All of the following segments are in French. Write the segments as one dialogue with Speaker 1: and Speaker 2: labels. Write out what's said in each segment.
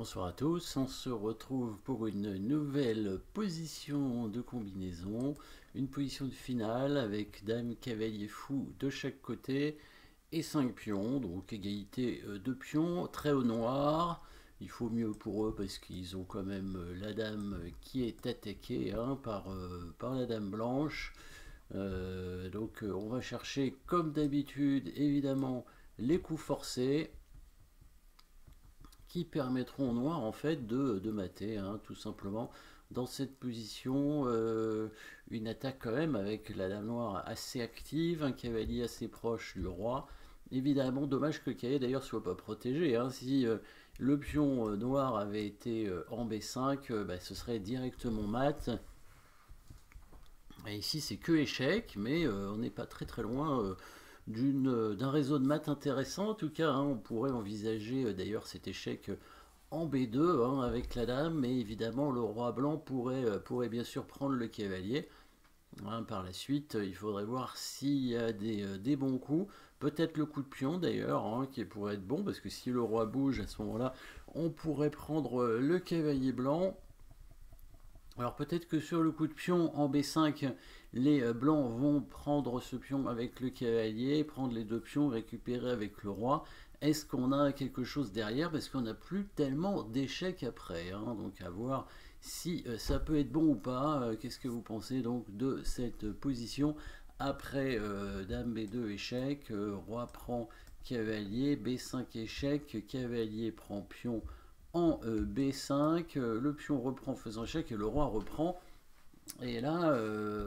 Speaker 1: Bonsoir à tous, on se retrouve pour une nouvelle position de combinaison, une position de finale avec dame, cavalier, fou de chaque côté et 5 pions, donc égalité de pions, très au noir. Il faut mieux pour eux parce qu'ils ont quand même la dame qui est attaquée par la dame blanche. Donc on va chercher comme d'habitude évidemment les coups forcés qui permettront au noir en fait de mater, hein, tout simplement. Dans cette position, une attaque quand même avec la dame noire assez active, un cavalier assez proche du roi. Évidemment, dommage que le cavalier d'ailleurs soit pas protégé, hein. Si le pion noir avait été en B5, bah, ce serait directement mat. Et ici c'est que échec, mais on n'est pas très très loin d'un réseau de maths intéressant. En tout cas, hein, on pourrait envisager d'ailleurs cet échec en B2, hein, avec la dame, mais évidemment le roi blanc pourrait bien sûr prendre le cavalier. Hein, par la suite, il faudrait voir s'il y a des bons coups. Peut-être le coup de pion d'ailleurs, hein, qui pourrait être bon, parce que si le roi bouge à ce moment-là, on pourrait prendre le cavalier blanc. Alors peut-être que sur le coup de pion en B5, les blancs vont prendre ce pion avec le cavalier, prendre les deux pions, récupérer avec le roi. Est-ce qu'on a quelque chose derrière? Parce qu'on n'a plus tellement d'échecs après, hein. Donc à voir si ça peut être bon ou pas. Qu'est-ce que vous pensez donc de cette position après dame B2 échec, roi prend cavalier, B5 échec, cavalier prend pion en B5, le pion reprend faisant échec et le roi reprend. Et là,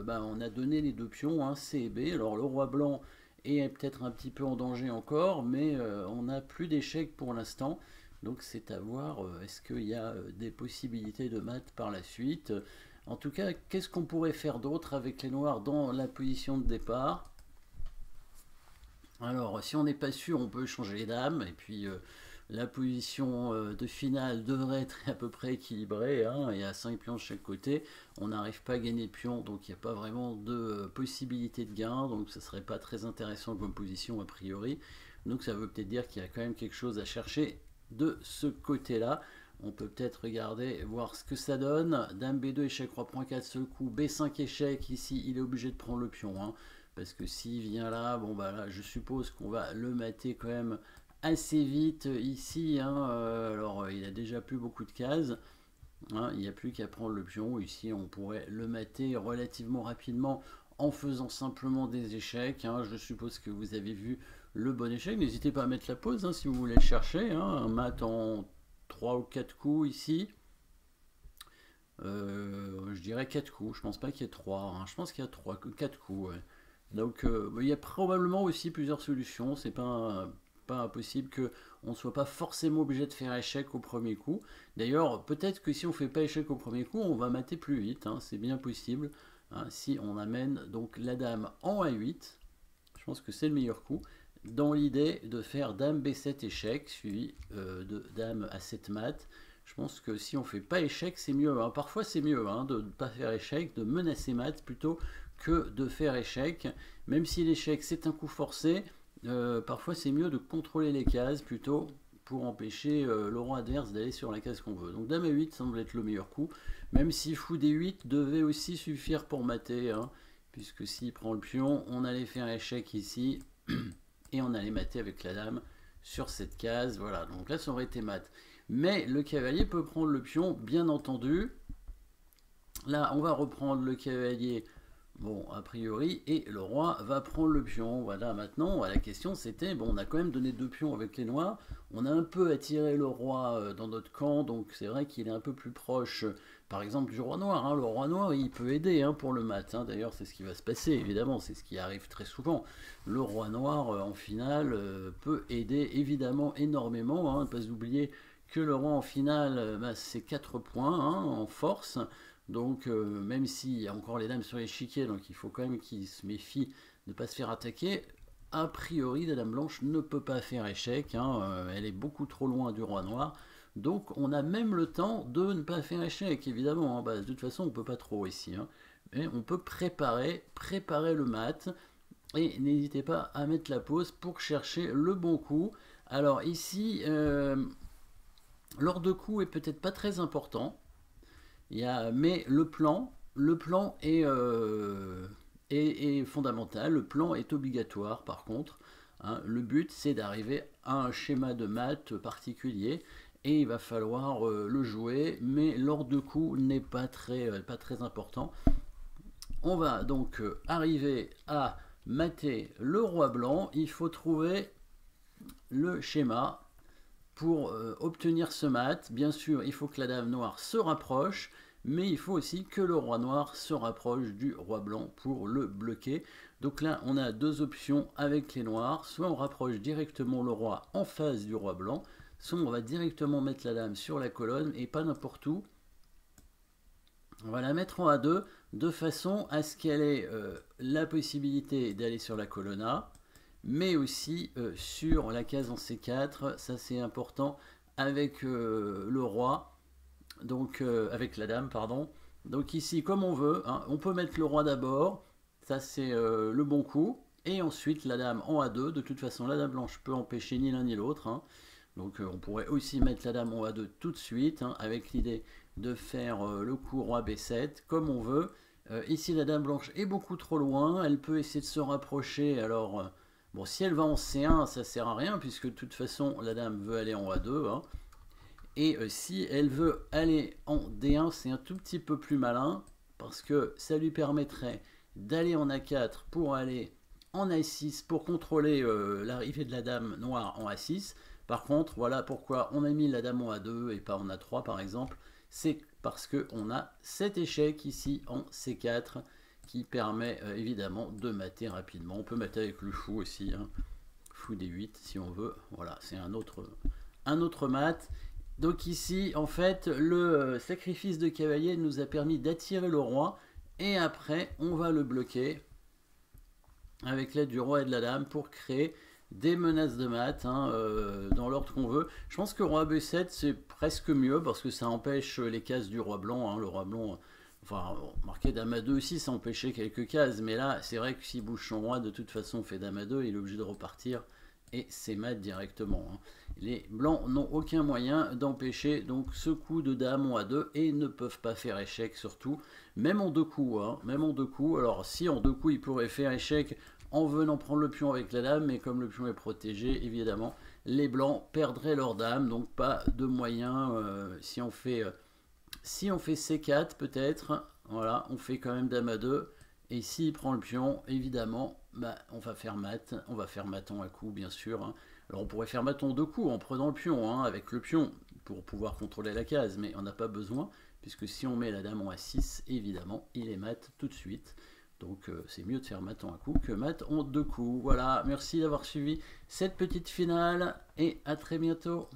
Speaker 1: on a donné les deux pions, hein, C et B. Alors le roi blanc est peut-être un petit peu en danger encore, mais on n'a plus d'échecs pour l'instant. Donc c'est à voir, est-ce qu'il y a des possibilités de mat par la suite. En tout cas, qu'est-ce qu'on pourrait faire d'autre avec les noirs dans la position de départ? Alors, si on n'est pas sûr, on peut changer les dames, et puis la position de finale devrait être à peu près équilibrée, hein. Il y a 5 pions de chaque côté, on n'arrive pas à gagner de pions, donc il n'y a pas vraiment de possibilité de gain, donc ça serait pas très intéressant comme position a priori. Donc ça veut peut-être dire qu'il y a quand même quelque chose à chercher de ce côté-là. On peut peut-être regarder, voir ce que ça donne. Dame B2, échec, roi prend 4, seul coup. B5, échec, ici il est obligé de prendre le pion, hein. Parce que s'il vient là, bon bah là je suppose qu'on va le mater quand même assez vite ici, hein. Alors il a déjà plus beaucoup de cases, hein, il n'y a plus qu'à prendre le pion. Ici on pourrait le mater relativement rapidement en faisant simplement des échecs, hein. Je suppose que vous avez vu le bon échec. N'hésitez pas à mettre la pause, hein, si vous voulez le chercher, hein. Un mat en 3 ou 4 coups ici. Je dirais 4 coups, je pense pas qu'il y ait 3, hein. Je pense qu'il y a 4 coups, ouais. Donc il y a probablement aussi plusieurs solutions. C'est pas impossible qu'on ne soit pas forcément obligé de faire échec au premier coup. D'ailleurs, peut-être que si on ne fait pas échec au premier coup, on va mater plus vite, hein. C'est bien possible, hein, si on amène donc la dame en A8. Je pense que c'est le meilleur coup. Dans l'idée de faire dame B7 échec, suivi de dame A7 mat. Je pense que si on fait pas échec, c'est mieux, hein. Parfois c'est mieux, hein, de ne pas faire échec, de menacer mat plutôt que de faire échec. Même si l'échec c'est un coup forcé, parfois c'est mieux de contrôler les cases plutôt pour empêcher le roi adverse d'aller sur la case qu'on veut. Donc dame A8 semble être le meilleur coup, même si fou D8 devait aussi suffire pour mater, hein, puisque s'il prend le pion, on allait faire échec ici, et on allait mater avec la dame sur cette case. Voilà, donc là ça aurait été mat. Mais le cavalier peut prendre le pion, bien entendu. Là, on va reprendre le cavalier, bon, a priori, et le roi va prendre le pion. Voilà, maintenant, la question c'était, bon, on a quand même donné deux pions avec les noirs, on a un peu attiré le roi dans notre camp, donc c'est vrai qu'il est un peu plus proche, par exemple, du roi noir, hein. Le roi noir, il peut aider, hein, pour le mat, hein. D'ailleurs, c'est ce qui va se passer, évidemment, c'est ce qui arrive très souvent. Le roi noir, en finale, peut aider, évidemment, énormément, hein. Ne pas oublier que le roi en finale, c'est 4 points, hein, en force. Donc même s'il y a encore les dames sur l'échiquier, donc il faut quand même qu'il se méfie de ne pas se faire attaquer. A priori, la dame blanche ne peut pas faire échec, hein, elle est beaucoup trop loin du roi noir. Donc on a même le temps de ne pas faire échec, évidemment, hein. Bah, de toute façon, on ne peut pas trop ici, hein. Mais on peut préparer le mat. Et n'hésitez pas à mettre la pause pour chercher le bon coup. Alors ici, L'ordre de coup est peut-être pas très important, mais le plan est fondamental, le plan est obligatoire par contre. Hein. Le but c'est d'arriver à un schéma de maths particulier et il va falloir le jouer, mais l'ordre de coup n'est pas très important. On va donc arriver à mater le roi blanc, il faut trouver le schéma pour obtenir ce mat. Bien sûr, il faut que la dame noire se rapproche, mais il faut aussi que le roi noir se rapproche du roi blanc pour le bloquer. Donc là, on a deux options avec les noirs. Soit on rapproche directement le roi en face du roi blanc, soit on va directement mettre la dame sur la colonne et pas n'importe où. On va la mettre en A2 de façon à ce qu'elle ait la possibilité d'aller sur la colonne A, mais aussi sur la case en C4, ça c'est important, avec le roi, donc avec la dame, pardon. Donc ici, comme on veut, hein, on peut mettre le roi d'abord, ça c'est le bon coup, et ensuite la dame en A2. De toute façon, la dame blanche peut empêcher ni l'un ni l'autre. Hein. Donc on pourrait aussi mettre la dame en A2 tout de suite, hein, avec l'idée de faire le coup roi B7, comme on veut. Ici, la dame blanche est beaucoup trop loin, elle peut essayer de se rapprocher, alors... Bon, si elle va en C1, ça sert à rien, puisque de toute façon, la dame veut aller en A2. Hein. Et si elle veut aller en D1, c'est un tout petit peu plus malin, parce que ça lui permettrait d'aller en A4 pour aller en A6, pour contrôler l'arrivée de la dame noire en A6. Par contre, voilà pourquoi on a mis la dame en A2 et pas en A3, par exemple. C'est parce qu'on a cet échec ici en C4, qui permet évidemment de mater rapidement. On peut mater avec le fou aussi, hein. Fou D8 si on veut. Voilà, c'est un autre mat. Donc ici, en fait, le sacrifice de cavalier nous a permis d'attirer le roi. Et après, on va le bloquer avec l'aide du roi et de la dame pour créer des menaces de mat hein, dans l'ordre qu'on veut. Je pense que roi B7, c'est presque mieux parce que ça empêche les cases du roi blanc. Hein. Le roi blanc... Enfin, marqué dame à 2 aussi, ça empêchait quelques cases, mais là, c'est vrai que s'il bouge son roi, de toute façon, fait dame à 2, il est obligé de repartir, et c'est mat directement. Hein. Les blancs n'ont aucun moyen d'empêcher donc ce coup de dame en A2, et ne peuvent pas faire échec, surtout, même en deux coups. Hein, même en deux coups, alors si en deux coups, ils pourraient faire échec en venant prendre le pion avec la dame, mais comme le pion est protégé, évidemment, les blancs perdraient leur dame, donc pas de moyen, si on fait C4 peut-être, voilà, on fait quand même dame à 2, et s'il prend le pion, évidemment, bah, on va faire maton à coup, bien sûr. Hein. Alors on pourrait faire maton deux coups en prenant le pion, hein, avec le pion, pour pouvoir contrôler la case, mais on n'a pas besoin, puisque si on met la dame en A6, évidemment, il est mat tout de suite. Donc c'est mieux de faire mat en un coup que mat en deux coups. Voilà, merci d'avoir suivi cette petite finale, et à très bientôt.